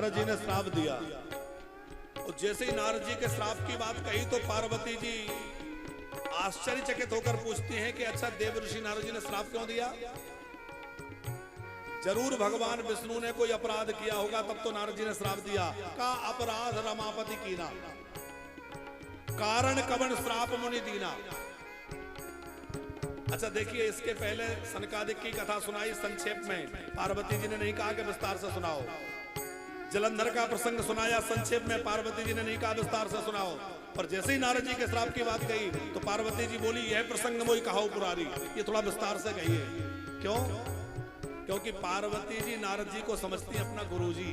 नारद जी ने श्राप दिया और जैसे ही नारद जी के श्राप की बात कही तो पार्वती जी आश्चर्यचकित होकर पूछती हैं कि अच्छा देव ऋषि नारद जी ने श्राप क्यों दिया? जरूर भगवान विष्णु ने कोई अपराध किया होगा तब तो नारद जी ने श्राप दिया। का अपराध रमापति कीना, कारण कवन श्राप मुनि दीना। अच्छा देखिए, इसके पहले सनकादिक की कथा सुनाई संक्षेप में, पार्वती जी ने नहीं कहा कि विस्तार से सुनाओ। जलंधर का प्रसंग सुनाया संक्षेप में, पार्वती जी ने नहीं कहा विस्तार से सुनाओ। पर जैसे ही नारद जी के श्राप की बात कही तो पार्वती जी बोली यह प्रसंग मोई कहाओ पुरारी, ये थोड़ा विस्तार से कहिए। क्यों? क्योंकि पार्वती जी नारद जी को समझती है अपना गुरुजी,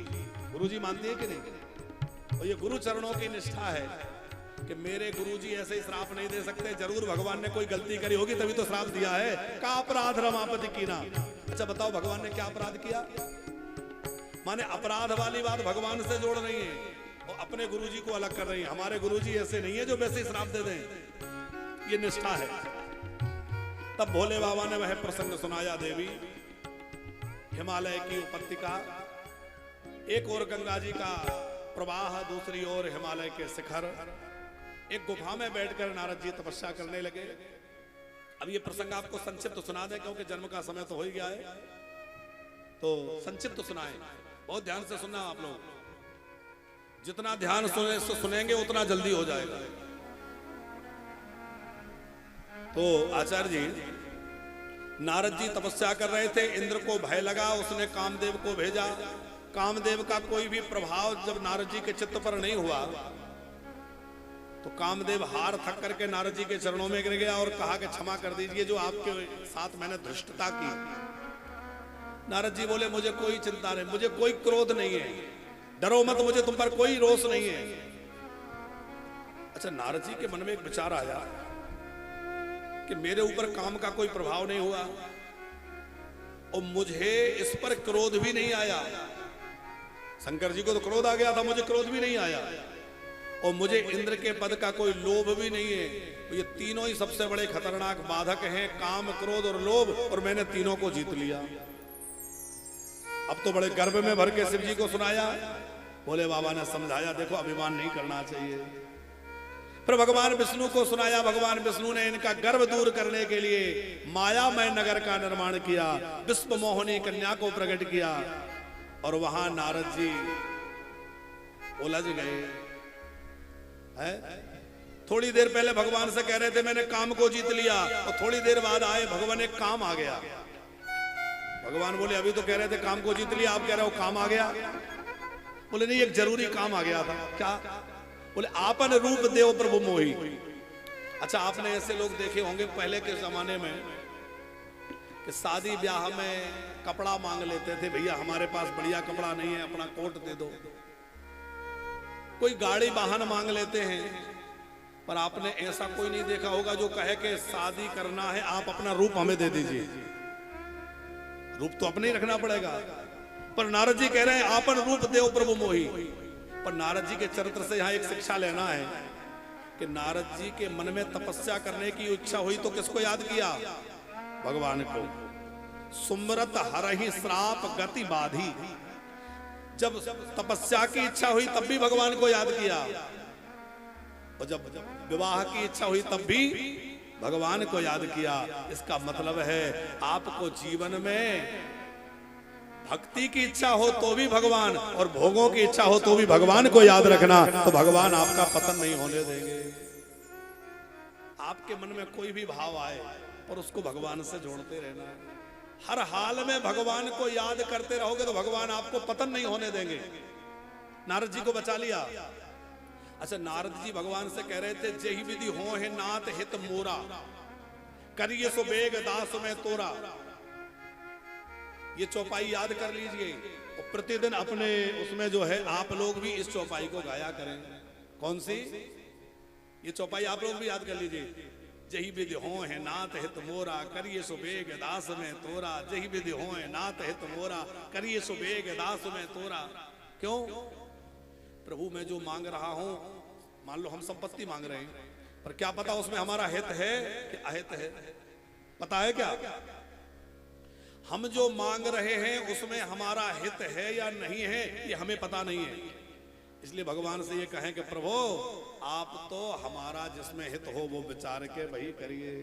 गुरुजी मानती है कि नहीं? और ये गुरु चरणों की निष्ठा है कि मेरे गुरुजी ऐसे ही श्राप नहीं दे सकते, जरूर भगवान ने कोई गलती करी होगी तभी तो श्राप दिया है। का अपराध रमापति कीना। अच्छा बताओ भगवान ने क्या अपराध किया? माने अपराध वाली बात भगवान से जोड़ रही है और अपने गुरुजी को अलग कर रही है। हमारे गुरुजी ऐसे नहीं है जो वैसे ही श्राप दे दें, ये निष्ठा है। तब भोले बाबा ने वह प्रसंग सुनाया। देवी हिमालय की उपत्यका, एक ओर गंगा जी का प्रवाह, दूसरी ओर हिमालय के शिखर। एक गुफा में बैठकर नारद जी तपस्या करने लगे। अब ये प्रसंग आपको संक्षिप्त तो सुना दे क्योंकि जन्म का समय तो हो ही गया है, तो संक्षिप्त तो सुनाए। बहुत ध्यान से सुनना आप लोग, जितना ध्यान सुनेंगे उतना जल्दी हो जाएगा। तो आचार्य जी नारद जी तपस्या कर रहे थे, इंद्र को भय लगा, उसने कामदेव को भेजा। कामदेव का कोई भी प्रभाव जब नारद जी के चित्त पर नहीं हुआ तो कामदेव हार थक करके नारद जी के चरणों में गिर गया और कहा कि क्षमा कर दीजिए जो आपके साथ मैंने धृष्टता की। नारद जी बोले मुझे कोई चिंता नहीं, मुझे कोई क्रोध नहीं है, डरो मत, मुझे तुम पर कोई रोष नहीं है। अच्छा नारद जी के मन में एक विचार आया कि मेरे ऊपर काम का कोई प्रभाव नहीं हुआ और मुझे इस पर क्रोध भी नहीं आया। शंकर जी को तो क्रोध आ गया था, मुझे क्रोध भी नहीं आया और मुझे इंद्र के पद का कोई लोभ भी नहीं है। ये तीनों ही सबसे बड़े खतरनाक बाधक हैं, काम, क्रोध और लोभ, और मैंने तीनों को जीत लिया। अब तो बड़े गर्व में भर के शिव जी को सुनाया। भोले बाबा ने समझाया देखो अभिमान नहीं करना चाहिए। फिर भगवान विष्णु को सुनाया। भगवान विष्णु ने इनका गर्व दूर करने के लिए मायामय नगर का निर्माण किया, विश्व मोहिनी कन्या को प्रकट किया और वहां नारद जी उलझ गए है। थोड़ी देर पहले भगवान से कह रहे थे मैंने काम को जीत लिया और थोड़ी देर बाद आए भगवान, एक काम आ गया। भगवान बोले अभी तो कह रहे थे काम को जीत लिया, आप कह रहे हो काम आ गया। बोले नहीं, एक जरूरी काम आ गया था। क्या? बोले आपन रूप देव प्रभु मोही। अच्छा आपने ऐसे लोग देखे होंगे पहले के जमाने में कि शादी ब्याह में कपड़ा मांग लेते थे, भैया हमारे पास बढ़िया कपड़ा नहीं है, अपना कोट दे दो। कोई गाड़ी वाहन मांग लेते हैं, पर आपने ऐसा कोई नहीं देखा होगा जो कहे कि शादी करना है आप अपना रूप हमें दे दीजिए। रूप तो अपने ही रखना पड़ेगा। पर नारद जी कह रहे हैं आपन रूप देव प्रभु मोही। पर नारद जी के चरित्र से यहाँ एक शिक्षा लेना है कि नारद जी के मन में तपस्या करने की इच्छा हुई तो किसको याद किया? भगवान को। सुमरत हरहि श्राप गति बाधी। जब तपस्या की इच्छा हुई तब भी भगवान को याद किया और जब विवाह की इच्छा हुई तब भी भगवान को याद किया। इसका मतलब है आपको जीवन में भक्ति की इच्छा हो तो भी भगवान, और भोगों की इच्छा हो तो भी भगवान को याद रखना, तो भगवान आपका पतन नहीं होने देंगे। आपके मन में कोई भी भाव आए और उसको भगवान से जोड़ते रहना। हर हाल में भगवान को याद करते रहोगे तो भगवान आपको पतन नहीं होने देंगे। नारद जी को बचा लिया। अच्छा नारद जी भगवान से कह रहे थे जेहि विधि हो है नाथ हित मोरा, करिए सो बेग दास में तोरा। ये चौपाई याद कर लीजिए और प्रतिदिन अपने उसमें जो है आप लोग भी इस चौपाई को गाया करें। कौन सी? ये चौपाई आप लोग भी याद कर लीजिए। जही विधि हो है नाथ हित मोरा, करिए सो बेग दास में तोरा। जही विधि हो है नाथ हित मोरा, करिए सो बेग दास में तोरा। क्यों? प्रभु मैं जो मांग रहा हूं, मान लो हम संपत्ति मांग रहे हैं, पर क्या पता उसमें हमारा हित है कि अहित है? पता है क्या? हम जो मांग रहे हैं उसमें हमारा हित है या नहीं है ये हमें पता नहीं है। इसलिए भगवान से ये कहें कि प्रभु आप तो हमारा जिसमें हित हो वो विचार के वही करिए।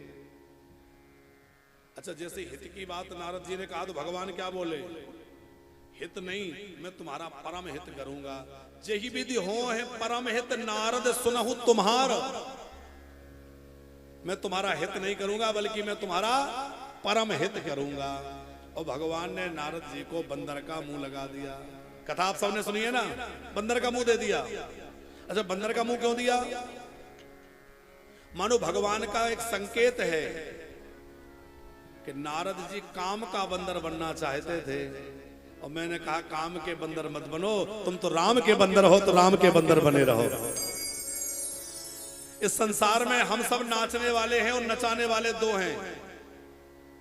अच्छा, जैसे हित की बात नारद जी ने कहा तो भगवान क्या बोले? हित नहीं, मैं तुम्हारा परम हित करूंगा। जही विधि हो है परम हित नारद सुनहु तुम्हार। मैं तुम्हारा हित नहीं करूंगा बल्कि मैं तुम्हारा परम हित करूंगा। और भगवान ने नारद जी को बंदर का मुंह लगा दिया। कथा आप सबने सुनी है ना, बंदर का मुंह दे दिया। अच्छा, बंदर का मुंह क्यों दिया? मानो भगवान का एक संकेत है कि नारद जी काम का बंदर बनना चाहते थे और मैंने कहा काम के बंदर मत बनो, तुम तो राम के बंदर हो, तो राम के बंदर बने रहो। इस संसार में हम सब नाचने वाले हैं और नचाने वाले दो हैं।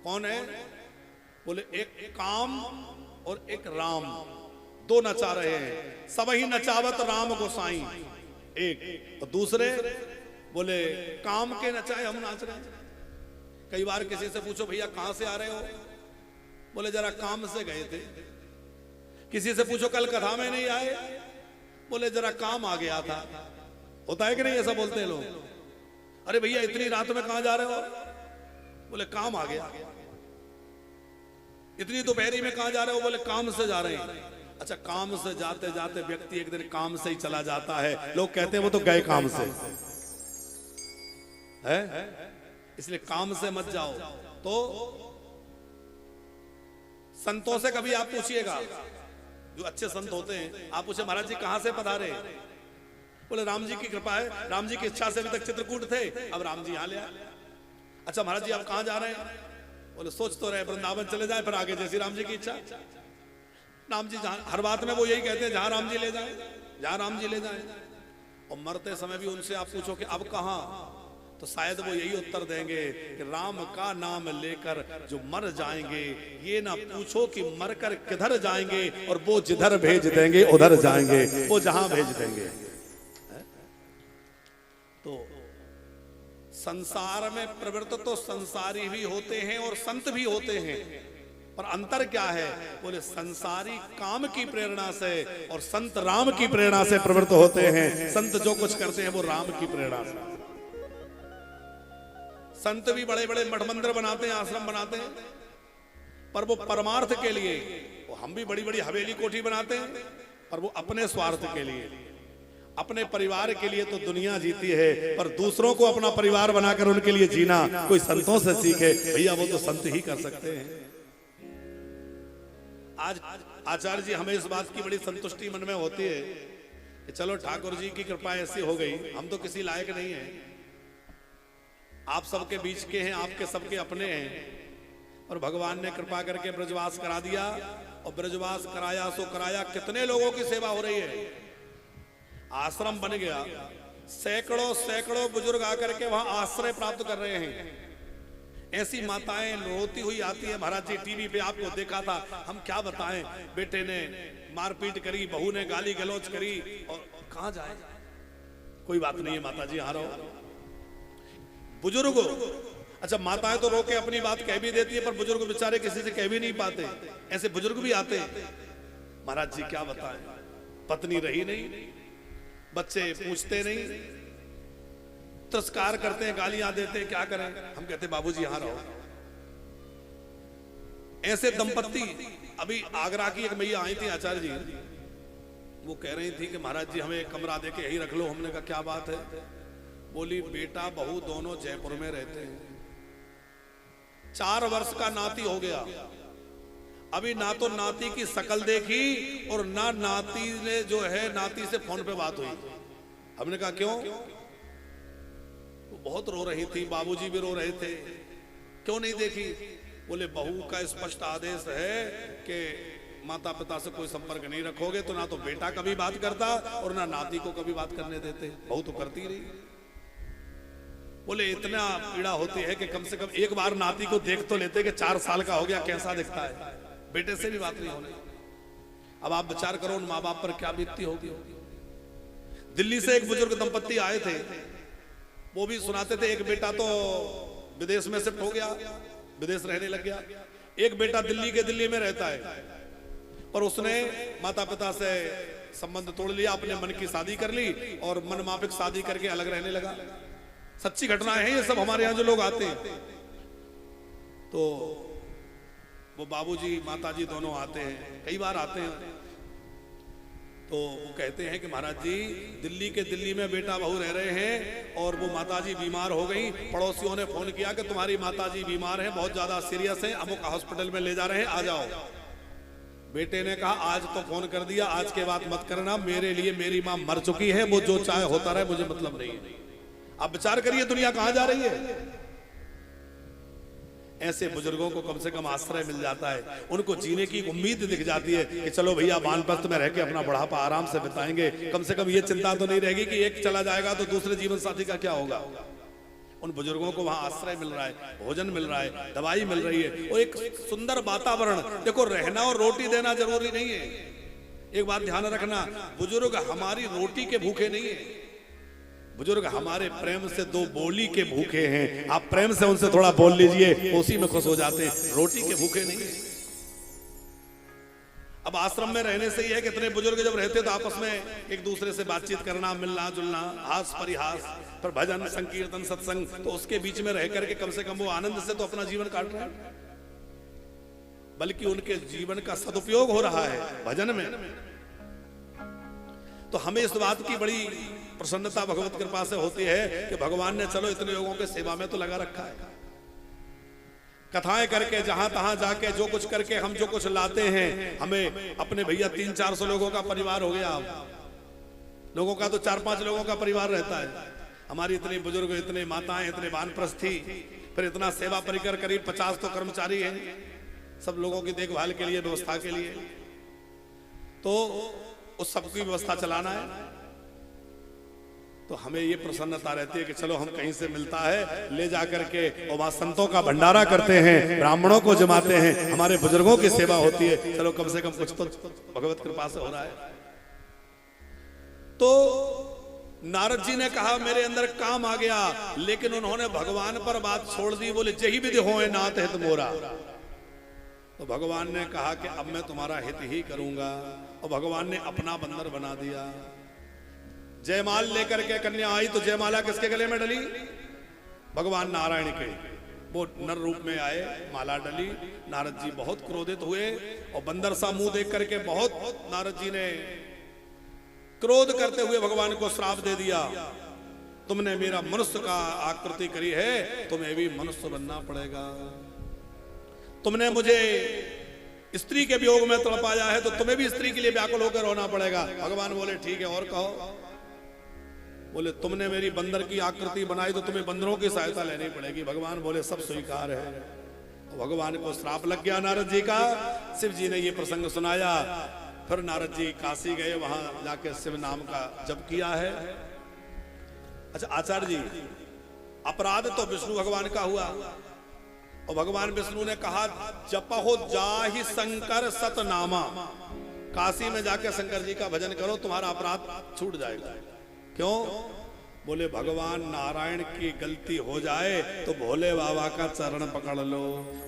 कौन है? बोले एक काम और एक राम, दो नचा रहे हैं। सब ही नचावत राम गोसाई एक, और दूसरे बोले काम के नचाए हम नाच रहे हैं। कई बार किसी से पूछो भैया कहां से आ रहे हो? बोले जरा काम से गए थे। किसी से पूछो कल कथा में नहीं आए? बोले जरा काम आ गया था। होता है कि नहीं? ऐसा बोलते हैं लोग। अरे भैया इतनी रात में कहां जा रहे हो? बोले काम आ गया। इतनी दोपहरी में कहां जा रहे हो? बोले काम से जा रहे हैं। अच्छा, काम से जाते जाते व्यक्ति एक दिन काम से ही चला जाता है। लोग कहते हैं वो तो गए काम से है, इसलिए काम से मत जाओ। तो संतों से कभी आप पूछिएगा, जो अच्छे संत होते हैं, आप पूछे महाराज जी कहां से पधारे? बोले राम जी की कृपा है, राम जी की इच्छा से अभी तक चित्रकूट थे, अब राम जी यहां ले आए। अच्छा महाराज जी आप कहां जा रहे हैं? बोले सोच तो रहे वृंदावन चले जाए, फिर आगे जैसी राम जी की इच्छा। राम जी जहां, हर बात में वो यही कहते हैं जहां राम जी ले जाए, जहां राम जी ले जाए। और मरते समय भी उनसे आप पूछो कि अब कहां, तो शायद वो यही उत्तर देंगे कि राम का नाम लेकर जो मर जाएंगे, ये ना पूछो कि मरकर किधर जाएंगे, और वो जिधर भेज देंगे उधर जाएंगे, वो जहां भेज देंगे। तो संसार में प्रवृत्त तो संसारी भी होते हैं और संत भी होते हैं, पर अंतर क्या है? बोले संसारी काम की प्रेरणा से और संत राम की प्रेरणा से प्रवृत्त होते हैं। संत जो कुछ करते हैं वो राम की प्रेरणा से। संत भी बड़े बड़े मठ मंदिर बनाते हैं, आश्रम बनाते हैं, पर वो परमार्थ के लिए। वो हम भी बड़ी बड़ी हवेली कोठी बनाते हैं, पर वो अपने स्वार्थ के लिए, अपने परिवार के लिए तो दुनिया जीती है, पर दूसरों को अपना परिवार बनाकर उनके लिए जीना कोई संतों से सीखे। भैया वो तो संत ही कर सकते हैं। आज आचार्य जी हमें इस बात की बड़ी संतुष्टि मन में होती है कि चलो ठाकुर जी की कृपा ऐसी हो गई, हम तो किसी लायक नहीं है, आप सबके बीच के हैं, आपके सबके अपने हैं, और भगवान ने कृपा करके ब्रजवास करा दिया। और ब्रजवास कराया सो कराया, कितने लोगों की सेवा हो रही है। आश्रम बन गया, सैकड़ों सैकड़ों बुजुर्ग आकर के वहां आश्रय प्राप्त कर रहे हैं। ऐसी माताएं रोती हुई आती है। महाराज जी टीवी पे आपको देखा था, हम क्या बताएं, बेटे ने मारपीट करी, बहू ने गाली गलौज करी, और कहां जाए? कोई बात नहीं है माता जी, यहां रहो। बुजुर्ग, अच्छा माताएं तो रोके अपनी बात कह भी देती है, पर बुजुर्ग बेचारे किसी से कह भी नहीं पाते। ऐसे बुजुर्ग भी आते हैं। महाराज जी क्या बताएं, पत्नी रही नहीं, बच्चे पूछते नहीं, तिरस्कार करते हैं, गालियां देते हैं, क्या करें? हम कहते हैं बाबूजी यहां रहो। ऐसे दंपत्ति, अभी आगरा की एक मैया आई थी आचार्य जी, वो कह रही थी कि महाराज जी हमें एक कमरा देके यही रख लो। हमने कहा क्या बात है? बोली बेटा बहू दोनों जयपुर में रहते हैं, 4 वर्ष का नाती हो गया, अभी ना तो नाती की शकल देखी और ना नाती ने जो है नाती से फोन पे बात हुई। हमने कहा क्यों? वो बहुत रो रही थी, बाबूजी भी रो रहे थे, क्यों नहीं देखी? बोले बहू का स्पष्ट आदेश है कि माता पिता से कोई संपर्क नहीं रखोगे तो ना तो बेटा कभी बात करता और ना नाती को कभी बात करने देते। बहू तो करती रही। बोले इतना पीड़ा होती है कि कम से कम एक बार नाती को देख तो लेते कि 4 साल का हो गया, कैसा दिखता है। बेटे से भी बात नहीं होने। अब आप विचार करो उन माँ बाप पर क्या बीतती होगी। दिल्ली से एक बुजुर्ग दंपत्ति आए थे, वो भी सुनाते थे, एक बेटा तो विदेश में शिफ्ट हो गया, विदेश रहने लग गया, एक बेटा दिल्ली में रहता है, पर उसने माता पिता से संबंध तोड़ लिया, अपने मन की शादी कर ली और मन माफिक शादी करके अलग रहने लगा। सच्ची घटनाएं हैं ये सब, हमारे यहाँ जो लोग आते हैं। तो वो बाबूजी माताजी दोनों आते हैं, कई बार आते हैं। तो वो कहते हैं कि महाराज जी दिल्ली में बेटा बहू रह रहे हैं और वो माताजी बीमार हो गई। पड़ोसियों ने फोन किया कि तुम्हारी माताजी बीमार है, बहुत ज्यादा सीरियस है, अमुक हॉस्पिटल में ले जा रहे हैं, आ जाओ। बेटे ने कहा आज तो फोन कर दिया, आज के बाद मत करना, मेरे लिए मेरी मां मर चुकी है, वो जो चाहे होता रहे, मुझे मतलब नहीं है। आप विचार करिए दुनिया कहां जा रही है। ऐसे बुजुर्गों को कम से कम आश्रय मिल जाता है, उनको जीने की उम्मीद दिख जाती है कि चलो भैया वानप्रस्थ में रह के अपना बुढ़ापा आराम से बिताएंगे। कम से कम ये चिंता तो नहीं रहेगी कि एक चला जाएगा तो दूसरे जीवन साथी का क्या होगा। उन बुजुर्गों को वहां आश्रय मिल रहा है, भोजन मिल रहा है, दवाई मिल रही है और एक सुंदर वातावरण। देखो रहना और रोटी देना जरूरी नहीं है। एक बात ध्यान रखना, बुजुर्ग हमारी रोटी के भूखे नहीं है, बुजुर्ग हमारे प्रेम से दो बोली के भूखे हैं। आप प्रेम से उनसे थोड़ा बोल लीजिए, उसी में खुश हो जाते हैं, रोटी के भूखे नहीं है। अब आश्रम में रहने से ही है, कितने बुजुर्ग जब रहते तो आपस में एक दूसरे से बातचीत करना, मिलना जुलना, हास परिहास, पर भजन संकीर्तन सत्संग, तो उसके बीच में रह करके कम से कम वो आनंद से तो अपना जीवन काट रहे हैं, बल्कि उनके जीवन का सदुपयोग हो रहा है भजन में। तो हमें इस बात की बड़ी प्रसन्नता भगवत कृपा से होती है कि भगवान ने चलो इतने लोगों के सेवा में तो लगा रखा है। कथाएं करके जहां तहां जाके जो कुछ करके हम जो कुछ लाते हैं, हमें अपने भैया 300-400 लोगों का परिवार हो गया। लोगों का तो 4-5 लोगों का परिवार रहता है। हमारी इतने बुजुर्ग, इतने माताएं, इतने वानप्रस्थी, फिर इतना सेवा परिकर, करीब 50 तो कर्मचारी हैं सब लोगों की देखभाल के लिए, व्यवस्था के लिए। तो उस सबकी व्यवस्था चलाना है, तो हमें ये प्रसन्नता रहती है कि चलो हम कहीं से मिलता है ले जाकर के और वहां संतों का भंडारा करते हैं, ब्राह्मणों को जमाते हैं, हमारे बुजुर्गों की सेवा होती है। चलो कम से कम कुछ तो भगवत कृपा से हो रहा है। तो नारद जी ने कहा मेरे अंदर काम आ गया, लेकिन उन्होंने भगवान पर बात छोड़ दी। बोले जही विधि होए नाथ हित मोरा। तो भगवान ने कहा कि अब मैं तुम्हारा हित ही करूंगा, और भगवान ने अपना बंदर बना दिया। जयमाल लेकर के कन्या आई तो जयमाला किसके गले में डली? भगवान नारायण के। वो नर रूप में आए, माला डली। नारद जी बहुत क्रोधित हुए और बंदर सा मुंह देख करके बहुत नारद जी ने क्रोध करते हुए भगवान को श्राप दे दिया, तुमने मेरा मनुष्य का आकृति करी है, तुम्हें भी मनुष्य बनना पड़ेगा। तुमने मुझे स्त्री के वियोग में तड़पाया है, तो तुम्हें भी स्त्री के लिए व्याकुल होकर रोना पड़ेगा। भगवान बोले ठीक है और कहो। बोले तुमने मेरी बंदर की आकृति बनाई तो तुम्हें बंदरों की सहायता लेनी पड़ेगी। भगवान बोले सब स्वीकार है। तो भगवान को श्राप लग गया नारद जी का। शिव जी ने ये प्रसंग सुनाया, फिर नारद जी काशी गए, वहां जाके शिव नाम का जप किया है। अच्छा आचार्य जी, अपराध तो विष्णु भगवान का हुआ, और भगवान विष्णु ने कहा जपहो जाहि शंकर सतनामा। काशी में जाके शंकर जी का भजन करो, तुम्हारा अपराध छूट जाएगा। क्यों? बोले भगवान नारायण की गलती हो जाए तो भोले बाबा का चरण पकड़ लो,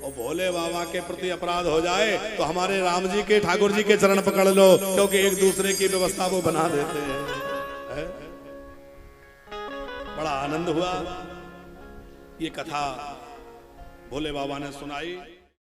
और भोले बाबा के प्रति अपराध हो जाए तो हमारे राम जी के, ठाकुर जी के चरण पकड़ लो, क्योंकि एक दूसरे की व्यवस्था वो बना देते हैं। बड़ा आनंद हुआ। ये कथा भोले बाबा ने सुनाई।